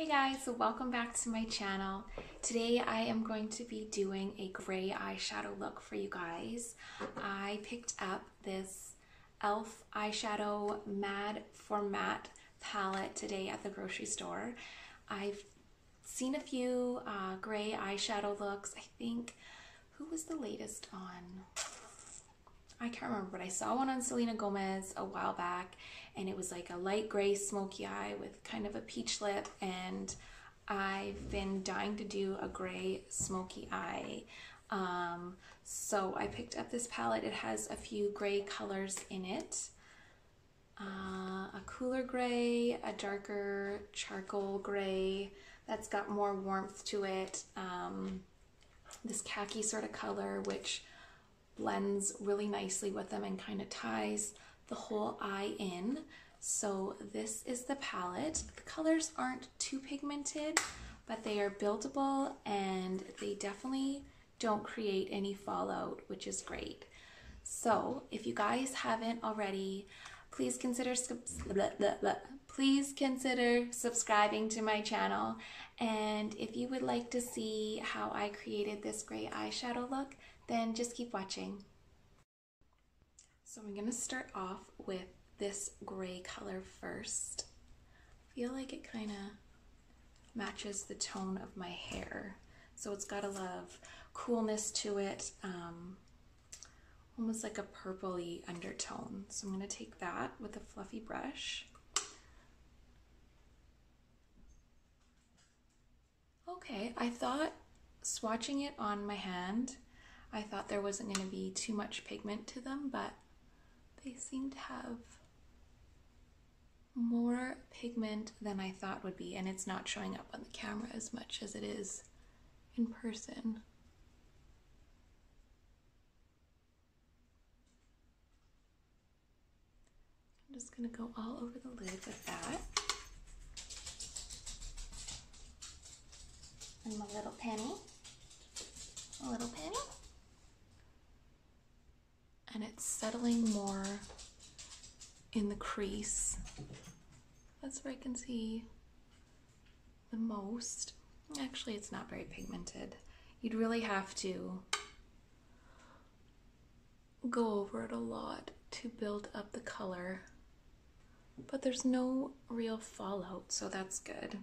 Hey guys, so welcome back to my channel. Today I am going to be doing a gray eyeshadow look for you guys. I picked up this e.l.f. eyeshadow Mad for Matte palette today at the grocery store. I've seen a few gray eyeshadow looks. I think, who was the latest on? I can't remember, but I saw one on Selena Gomez a while back, and it was like a light gray smoky eye with kind of a peach lip, and I've been dying to do a gray smoky eye. So I picked up this palette. It has a few gray colors in it. A cooler gray, a darker charcoal gray that's got more warmth to it. This khaki sort of color, which blends really nicely with them and kind of ties the whole eye in. So this is the palette. The colors aren't too pigmented, but they are buildable and they definitely don't create any fallout, which is great. So if you guys haven't already, please consider subscribing to my channel. And if you would like to see how I created this gray eyeshadow look, then just keep watching. So I'm going to start off with this gray color first. I feel like it kind of matches the tone of my hair. So it's got a lot of coolness to it, almost like a purpley undertone. So I'm going to take that with a fluffy brush. Okay, I thought swatching it on my hand, I thought there wasn't going to be too much pigment to them, but they seem to have more pigment than I thought would be, and it's not showing up on the camera as much as it is in person. I'm just going to go all over the lid with that. And my little penny. A little penny. And it's settling more in the crease. That's where I can see the most. Actually, it's not very pigmented. You'd really have to go over it a lot to build up the color. But there's no real fallout, so that's good.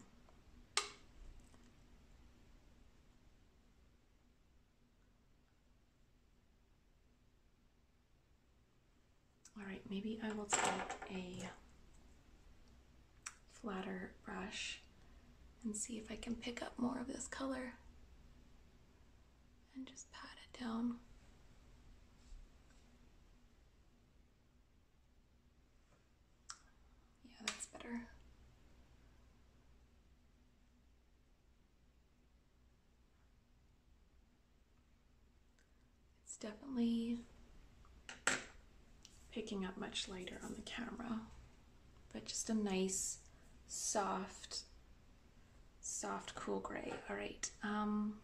All right, maybe I will take a flatter brush and see if I can pick up more of this color and just pat it down. Yeah, that's better. It's definitely picking up much lighter on the camera, but just a nice soft cool gray. All right, I'm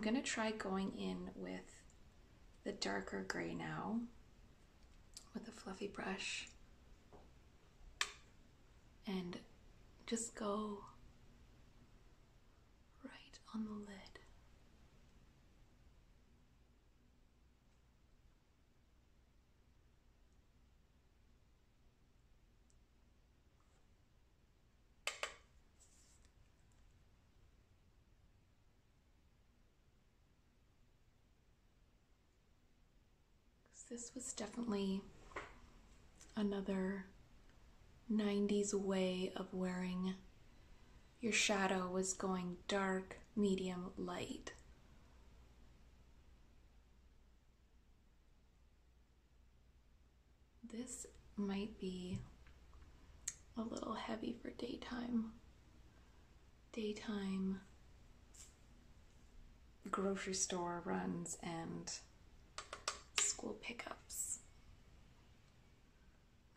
gonna try going in with the darker gray now with a fluffy brush and just go right on the lid. This was definitely another 90s way of wearing your shadow, was going dark, medium, light. This might be a little heavy for daytime grocery store runs and school pickups.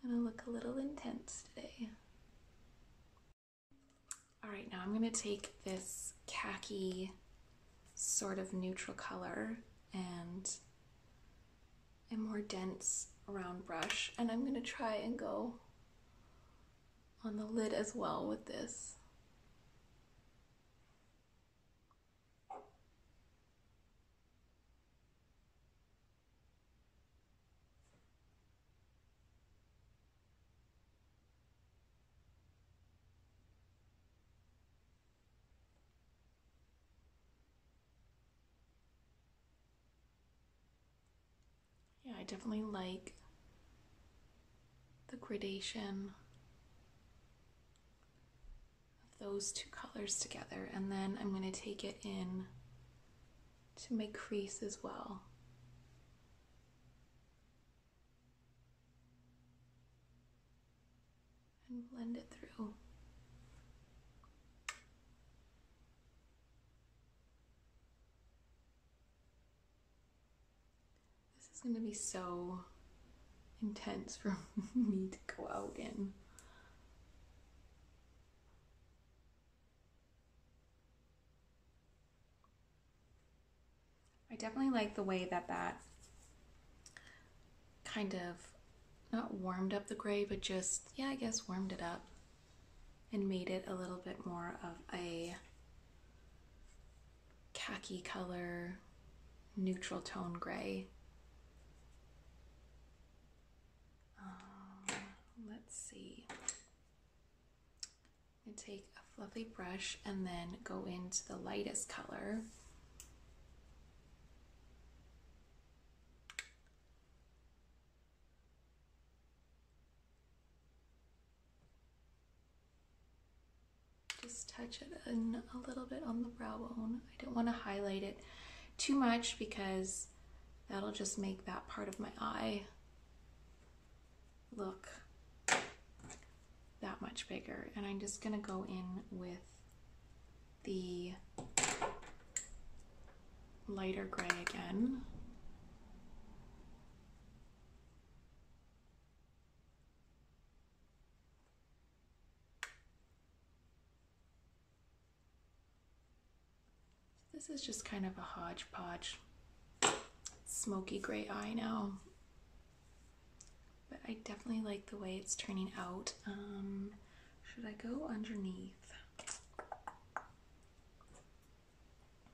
I'm gonna look a little intense today. All right, now I'm gonna take this khaki sort of neutral color and a more dense round brush, and I'm gonna try and go on the lid as well with this. definitely like the gradation of those two colors together. And then I'm going to take it in to my crease as well. And blend it through. This is going to be so intense for me to go out in. I definitely like the way that that kind of not warmed up the gray, but just, yeah, I guess warmed it up and made it a little bit more of a khaki color, neutral tone gray. Let's see. I'm going to take a fluffy brush and then go into the lightest color. Just touch it in a little bit on the brow bone. I don't want to highlight it too much because that'll just make that part of my eye look that much bigger. And I'm just gonna go in with the lighter gray again. This is just kind of a hodgepodge smoky gray eye now, but I definitely like the way it's turning out. Should I go underneath?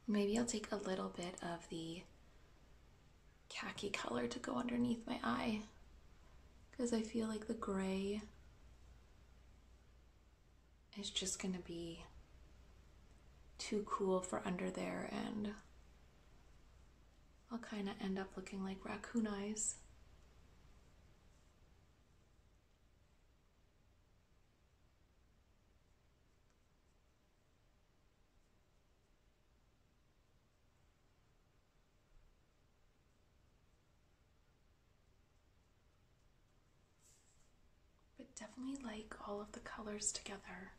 Maybe I'll take a little bit of the khaki color to go underneath my eye, because I feel like the gray is just gonna be too cool for under there, and I'll kind of end up looking like raccoon eyes. But definitely like all of the colors together.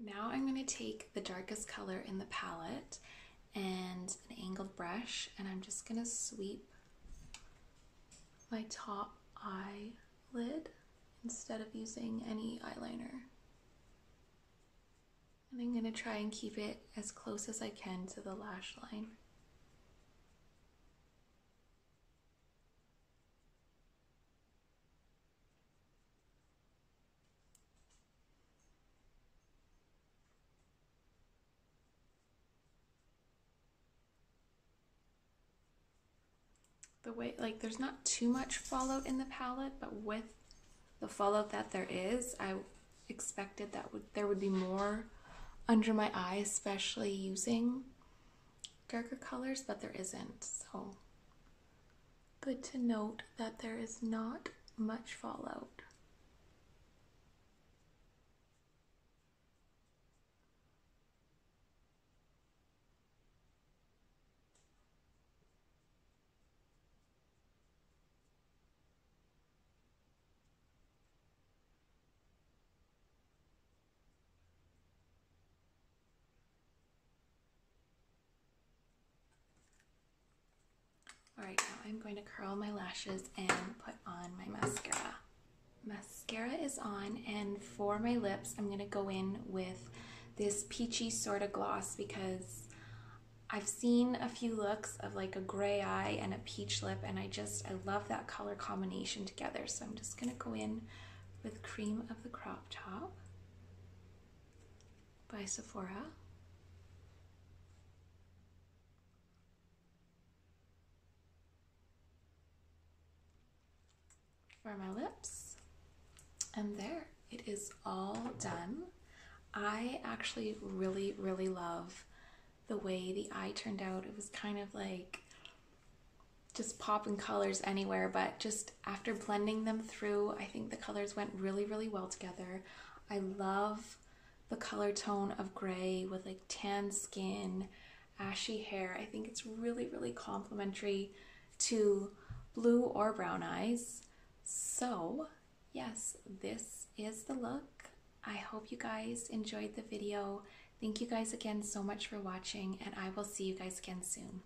Now I'm going to take the darkest color in the palette and an angled brush, and I'm just going to sweep my top eyelid instead of using any eyeliner. And I'm going to try and keep it as close as I can to the lash line. The way, like, there's not too much fallout in the palette, but with the fallout that there is, I expected that there would be more under my eye, especially using darker colors, but there isn't. So good to note that there is not much fallout. All right, now I'm going to curl my lashes and put on my mascara. Mascara is on, and for my lips, I'm gonna go in with this peachy sort of gloss because I've seen a few looks of like a gray eye and a peach lip, and I love that color combination together. So I'm just gonna go in with Cream of the Crop Top by Sephora. For my lips, and there, it is all done. I actually really love the way the eye turned out. It was kind of like just popping colors anywhere, but just after blending them through, I think the colors went really well together. I love the color tone of gray with like tan skin, ashy hair. I think it's really complimentary to blue or brown eyes. So yes, this is the look. I hope you guys enjoyed the video. Thank you guys again so much for watching, and I will see you guys again soon.